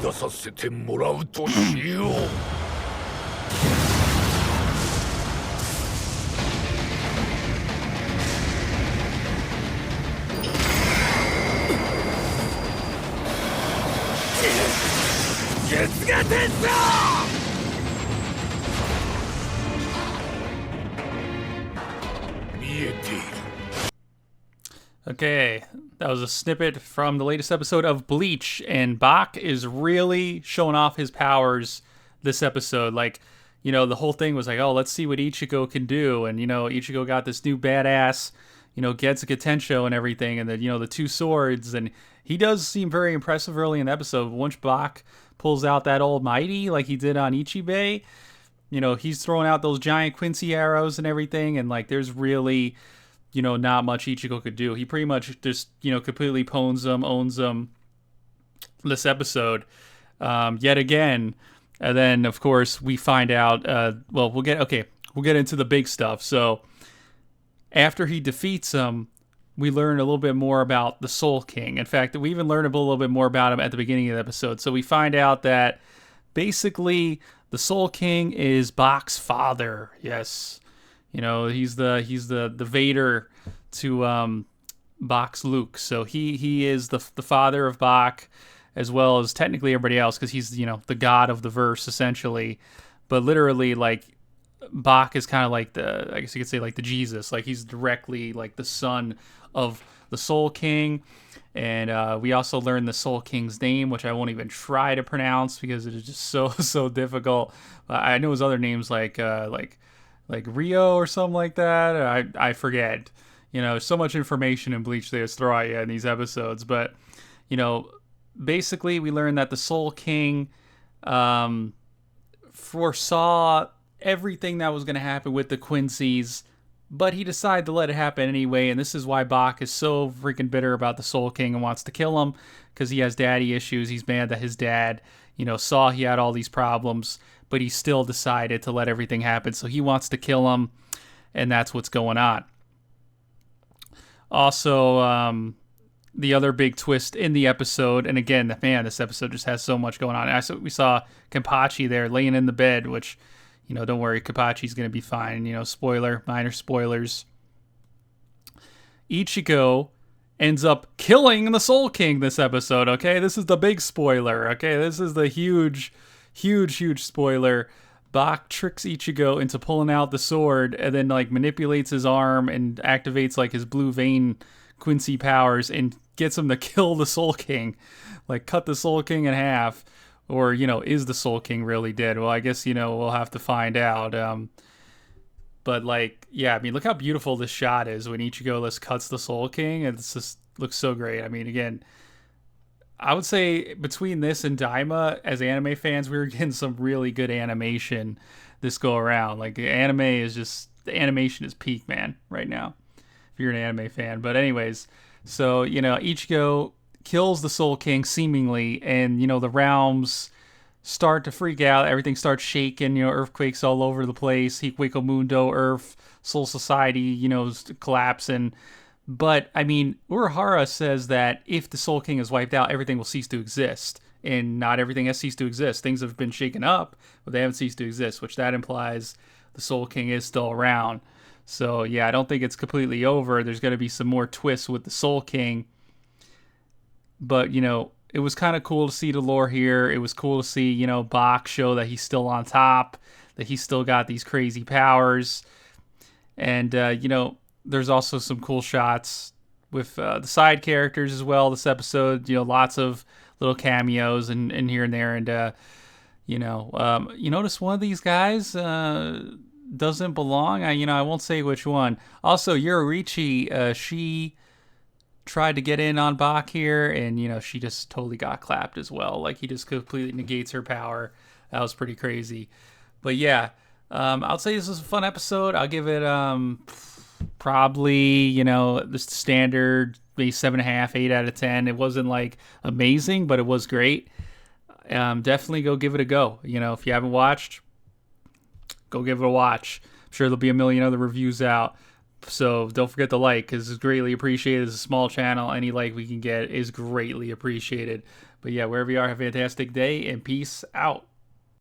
出させてもらうとしよう。月が天さ。見えている。 Okay, that was a snippet from the latest episode of Bleach, and Bach is really showing off his powers this episode. Like, the whole thing was like, oh, let's see what Ichigo can do, and Ichigo got this new badass, Getsuga Tensho and everything, and then the two swords, and he does seem very impressive early in the episode. Once Bach pulls out that almighty like he did on Ichibei, he's throwing out those giant Quincy arrows and everything, and like there's really not much Ichigo could do. He pretty much just, completely owns them this episode, yet again. And then, of course, we find out, we'll get into the big stuff. So, after he defeats him, we learn a little bit more about the Soul King. In fact, we even learn a little bit more about him at the beginning of the episode. So, we find out that, basically, the Soul King is Bach's father. Yes. He's the Vader to Bach's Luke. So he is the father of Bach, as well as technically everybody else, because he's the god of the verse essentially. But literally, like, Bach is kind of like I guess you could say like the Jesus. Like, he's directly like the son of the Soul King. And we also learned the Soul King's name, which I won't even try to pronounce because it is just so difficult. I know his other names like Rio or something like that. I forget. So much information in Bleach they just throw at you in these episodes. But, basically we learned that the Soul King foresaw everything that was going to happen with the Quincy's, but he decided to let it happen anyway. And this is why Bach is so freaking bitter about the Soul King and wants to kill him, because he has daddy issues. He's mad that his dad, saw he had all these problems, but he still decided to let everything happen. So he wants to kill him, and that's what's going on. Also, the other big twist in the episode, and again, man, this episode just has so much going on. We saw Kenpachi there laying in the bed, which, don't worry, Kenpachi's going to be fine. Minor spoilers. Ichigo ends up killing the Soul King this episode, okay? This is the big spoiler, okay? This is the huge spoiler. Bach tricks Ichigo into pulling out the sword and then like manipulates his arm and activates like his blue vein Quincy powers and gets him to kill the Soul King. Like, cut the Soul King in half. Or, is the Soul King really dead? Well, I guess, we'll have to find out. But like, yeah, I mean, look how beautiful this shot is when Ichigo just cuts the Soul King. It just looks so great. I mean, again, I would say between this and Daima, as anime fans, we were getting some really good animation this go around. Like, the animation is peak, man, right now, if you're an anime fan. But anyways, so, Ichigo kills the Soul King seemingly, and, the realms start to freak out. Everything starts shaking, earthquakes all over the place. Hikuiko Mundo, Earth, Soul Society, collapsing. But, I mean, Urahara says that if the Soul King is wiped out, everything will cease to exist. And not everything has ceased to exist. Things have been shaken up, but they haven't ceased to exist, which that implies the Soul King is still around. So, yeah, I don't think it's completely over. There's going to be some more twists with the Soul King. But, it was kind of cool to see the lore here. It was cool to see, Bach show that he's still on top, that he's still got these crazy powers. And, there's also some cool shots with the side characters as well this episode. Lots of little cameos and here and there. And, you notice one of these guys doesn't belong. I won't say which one. Also, Yoruichi, she tried to get in on Bach here, and, she just totally got clapped as well. Like, he just completely negates her power. That was pretty crazy. But, yeah, I'll say this was a fun episode. I'll give it probably, the standard, maybe 7.5, 8 out of 10. It wasn't, like, amazing, but it was great. Definitely go give it a go. If you haven't watched, go give it a watch. I'm sure there'll be a million other reviews out. So don't forget to like, because it's greatly appreciated. It's a small channel. Any like we can get is greatly appreciated. But yeah, wherever you are, have a fantastic day, and peace out.